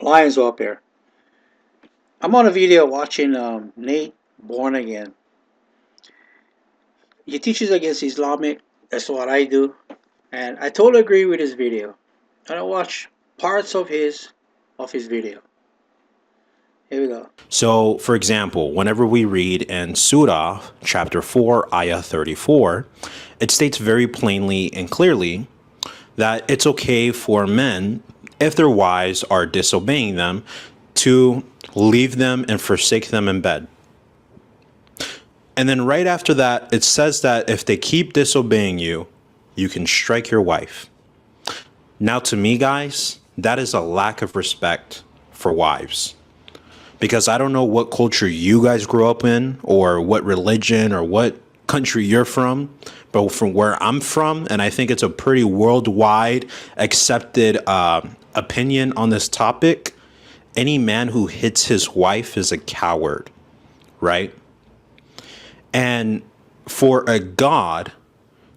Lions up here. I'm on a video watching Nate Born Again. He teaches against Islamic. That's what I do. And I totally agree with his video. And I watch parts of his video. Here we go. So, for example, whenever we read in Surah chapter 4, ayah 34, it states very plainly and clearly that it's okay for men, if their wives are disobeying them, to leave them and forsake them in bed. And then right after that, it says that if they keep disobeying you, you can strike your wife. Now, to me, guys, that is a lack of respect for wives. Because I don't know what culture you guys grew up in or what religion or what country you're from, but from where I'm from, and I think it's a pretty worldwide accepted opinion on this topic, any man who hits his wife is a coward, right? And for a God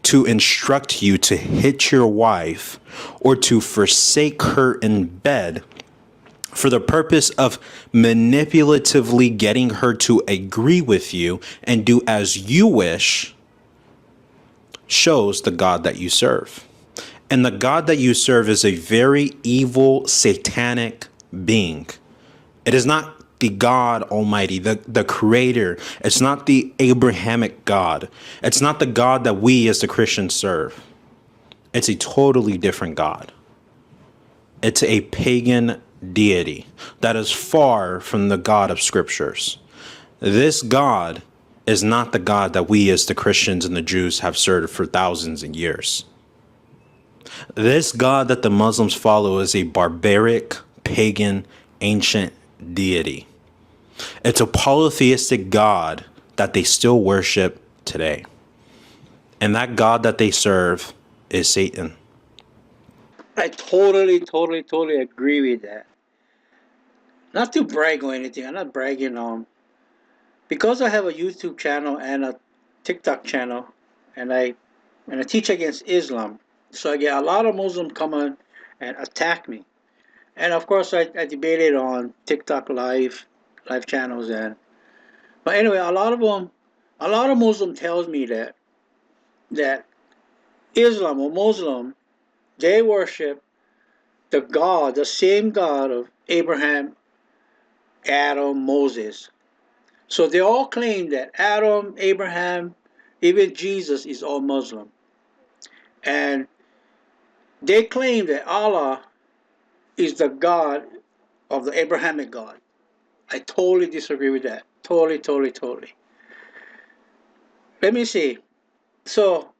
to instruct you to hit your wife or to forsake her in bed for the purpose of manipulatively getting her to agree with you and do as you wish, shows the God that you serve. And the God that you serve is a very evil, satanic being. It is not the God Almighty, the Creator. It's not the Abrahamic God. It's not the God that we as the Christians serve. It's a totally different God. It's a pagan deity that is far from the God of Scriptures. This God is not the God that we as the Christians and the Jews have served for thousands of years. This God that the Muslims follow is a barbaric, pagan, ancient deity. It's a polytheistic God that they still worship today. And that God that they serve is Satan. I totally agree with that. Not to brag or anything. I'm not bragging because I have a YouTube channel and a TikTok channel, and I teach against Islam. So I get a lot of Muslims come on and attack me. And of course, I debated on TikTok live channels, but anyway, a lot of Muslim tells me that Islam or Muslim, they worship the same God of Abraham, Adam, Moses. So they all claim that Adam, Abraham, even Jesus is all Muslim, and they claim that Allah is the God of the Abrahamic God. I totally disagree with that. Totally. Let me see. So,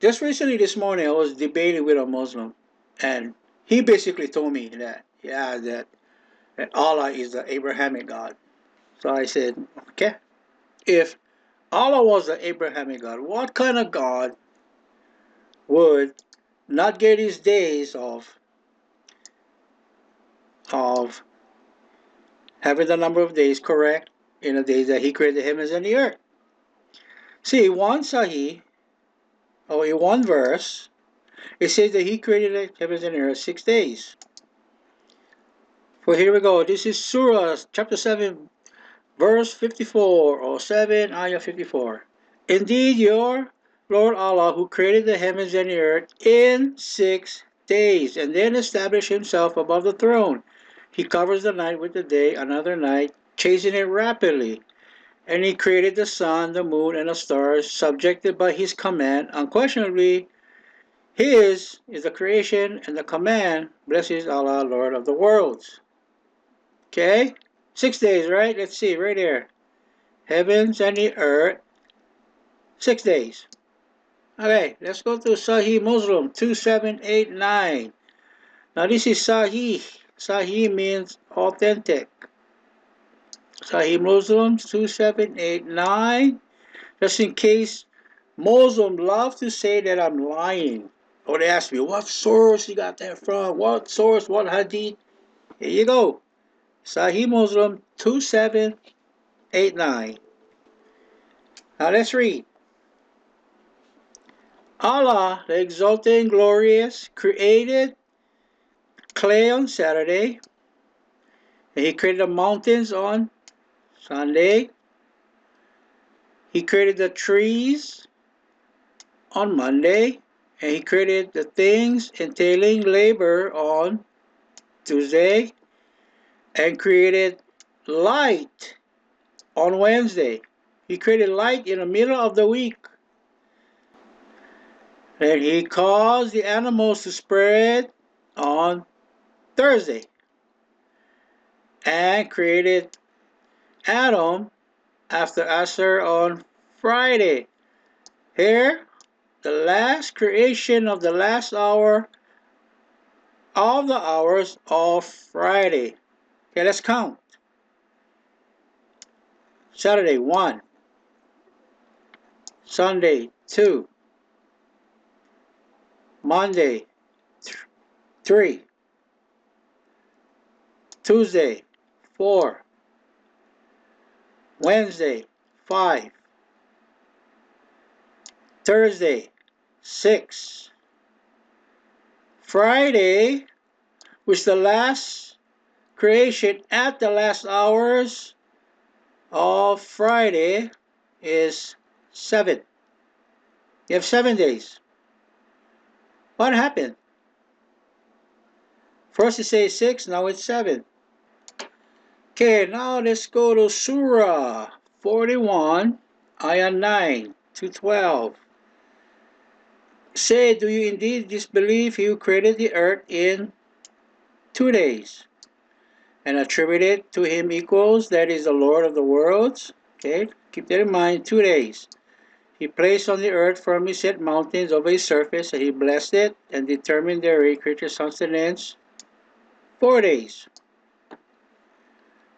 just recently this morning, I was debating with a Muslim, and he basically told me that, yeah, that Allah is the Abrahamic God. So I said, okay, if Allah was the Abrahamic God, what kind of God would not get his days of having the number of days correct in the days that he created the heavens and the earth? See, one Sahih, or in one verse, it says that he created the heavens and the earth 6 days. Well, here we go. This is Surah chapter 7, verse 54, or 7, ayah 54. Indeed, your Lord Allah, who created the heavens and the earth in 6 days, and then established himself above the throne. He covers the night with the day, another night, chasing it rapidly. And he created the sun, the moon, and the stars, subjected by his command. Unquestionably, his is the creation and the command. Blessed is Allah, Lord of the worlds. Okay? 6 days, right? Let's see, right there. Heavens and the earth, 6 days. Okay, let's go to Sahih Muslim 2789. Now this is Sahih. Sahih means authentic. Sahih Muslim 2789. Just in case Muslims love to say that I'm lying. Or they ask me, what source you got that from? What source? What hadith? Here you go. Sahih Muslim 2789. Now let's read. Allah, the exalted and glorious, created clay on Saturday, And he created the mountains on Sunday. He created the trees on Monday. And he created the things entailing labor on Tuesday. And created light on Wednesday. He created light in the middle of the week. And he caused the animals to spread on Thursday. And created Adam after Asher on Friday. Here, the last creation of the last hour of the hours of Friday. Okay, let's count. Saturday, 1. Sunday, 2. Monday, 3. Tuesday, 4. Wednesday, 5. Thursday, 6. Friday, which is the last creation at the last hours of Friday, is 7. You have 7 days. What happened? First it says 6, now it's 7. Okay, now let's go to Surah 41, Ayah 9 to 12. Say, do you indeed disbelieve he who created the earth in 2 days and attributed to him equals, that is the Lord of the worlds? Okay, keep that in mind, 2 days. He placed on the earth firmly set mountains over its surface, and he blessed it and determined their creature sustenance 4 days,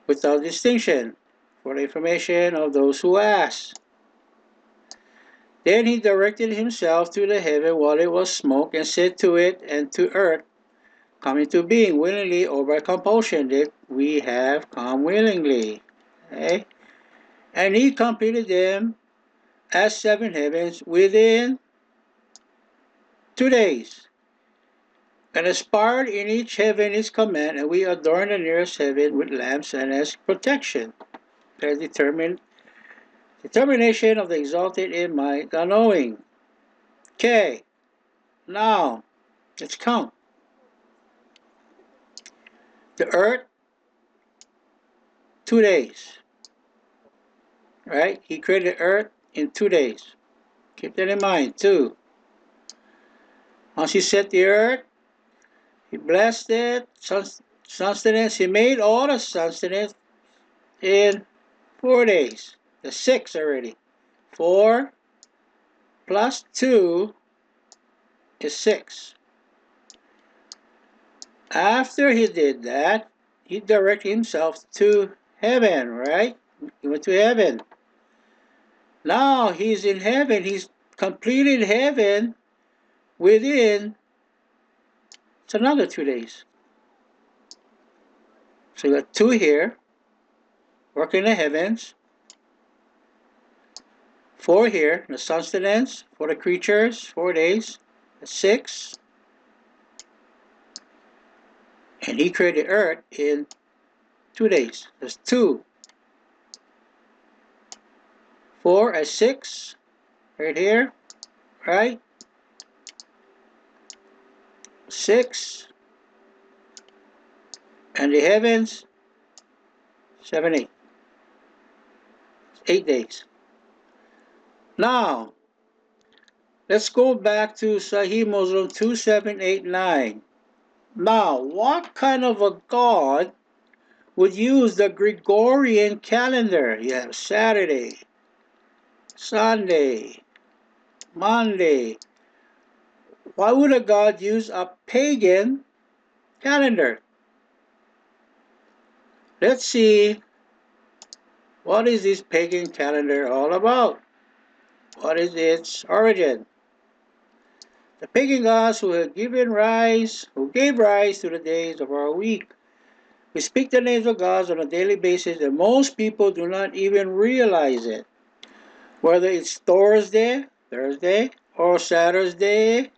without distinction, for the information of those who ask. Then he directed himself to the heaven while it was smoke, and said to it and to earth, come into being willingly or by compulsion, that we have come willingly. Okay? And he completed them as 7 heavens within 2 days, and aspired in each heaven his command, and we adorn the nearest heaven with lamps and as protection. There's determination of the exalted in might, the knowing. Okay, now let's count. The earth, 2 days. Right? He created the earth in 2 days. Keep that in mind, too. Once he set the earth, he blessed it, sustenance. He made all the sustenance in 4 days. The 6 already. 4 plus 2 is 6. After he did that, he directed himself to heaven, right? He went to heaven. Now he's in heaven. He's completed heaven within, it's another 2 days. So you got 2 here, working the heavens. 4 here, the sustenance for the creatures, 4 days. 6. And he created earth in 2 days. There's 2. 4 and 6, right here, right? 6. And the heavens, 7, 8. 8 days. Now, let's go back to Sahih Muslim 2789. Now, what kind of a God would use the Gregorian calendar? You have Saturday, Sunday, Monday. Why would a God use a pagan calendar? Let's see, what is this pagan calendar all about? What is its origin? The pagan gods who gave rise to the days of our week. We speak the names of gods on a daily basis, and most people do not even realize it. Whether it's Thursday, or Saturn's Day,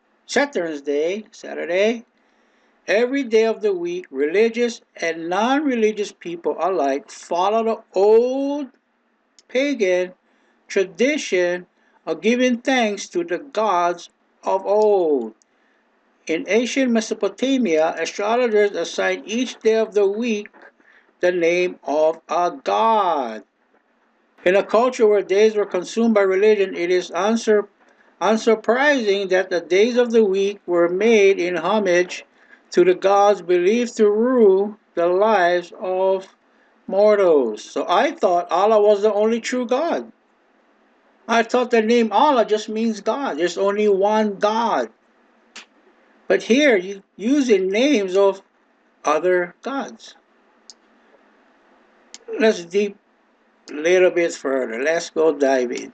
every day of the week, religious and non-religious people alike follow the old pagan tradition of giving thanks to the gods of old. In ancient Mesopotamia, astrologers assigned each day of the week the name of a god. In a culture where days were consumed by religion, it is unsurprising that the days of the week were made in homage to the gods believed to rule the lives of mortals. So I thought Allah was the only true God. I thought the name Allah just means God. There's only one God. But here you using names of other gods. Let's deep a little bit further. Let's go dive in.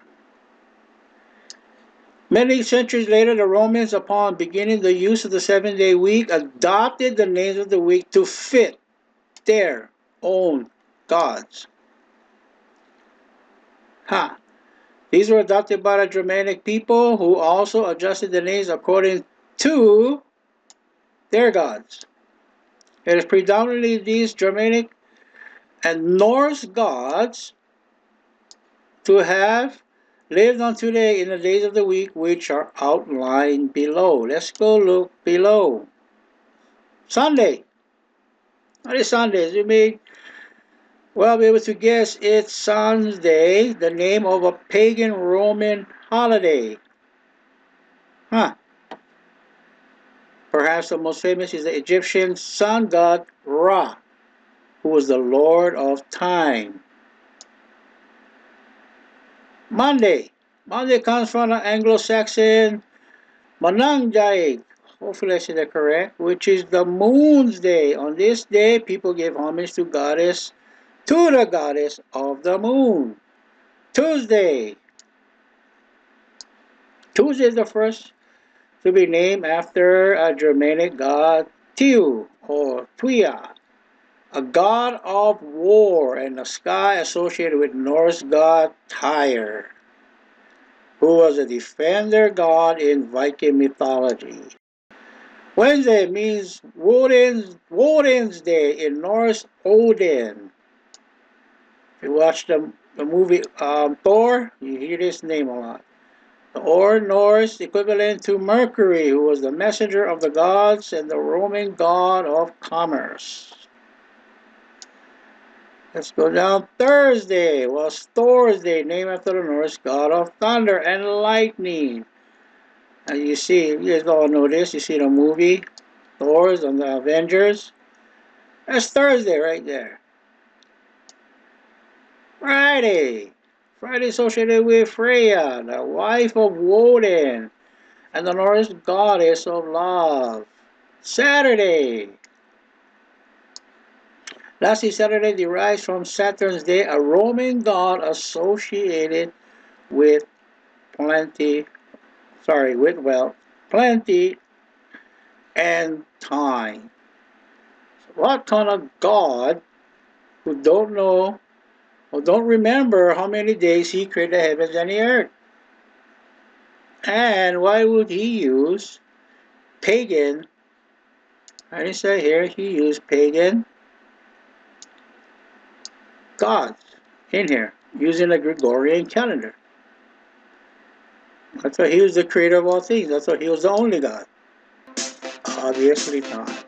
Many centuries later, the Romans, upon beginning the use of the 7-day week, adopted the names of the week to fit their own gods. Ha! These were adopted by the Germanic people who also adjusted the names according to their gods. It is predominantly these Germanic and Norse gods to have lived on today in the days of the week which are outlined below. Let's go look below. Sunday. What is Sunday? You may well be able to guess it's Sunday, the name of a pagan Roman holiday. Huh. Perhaps the most famous is the Egyptian sun god Ra, who was the lord of time. Monday. Monday comes from the Anglo-Saxon Manangjai, hopefully I said that correct, which is the moon's day. On this day, people give homage to the goddess of the moon. Tuesday. Tuesday is the first to be named after a Germanic god, Tiu or Tuia, a god of war and the sky associated with Norse god Tyr, who was a defender god in Viking mythology. Wednesday means Woden's Day in Norse Odin. If you watch the movie Thor, you hear this name a lot. The Norse equivalent to Mercury, who was the messenger of the gods and the Roman god of commerce. Let's go down. Thursday was Thor's Day, named after the Norse god of thunder and lightning. And you guys all know this. You see the movie Thor's and the Avengers. That's Thursday right there. Friday. Friday associated with Freya, the wife of Woden, and the Norse goddess of love. Saturday. Lastly, Saturday derives from Saturn's Day, a Roman god associated with wealth, plenty, and time. So what kind of god who don't know or don't remember how many days he created the heavens and the earth? And why would he use pagan? I didn't say here, he used pagan gods in here using the Gregorian calendar. I thought he was the creator of all things. I thought he was the only God. Obviously not.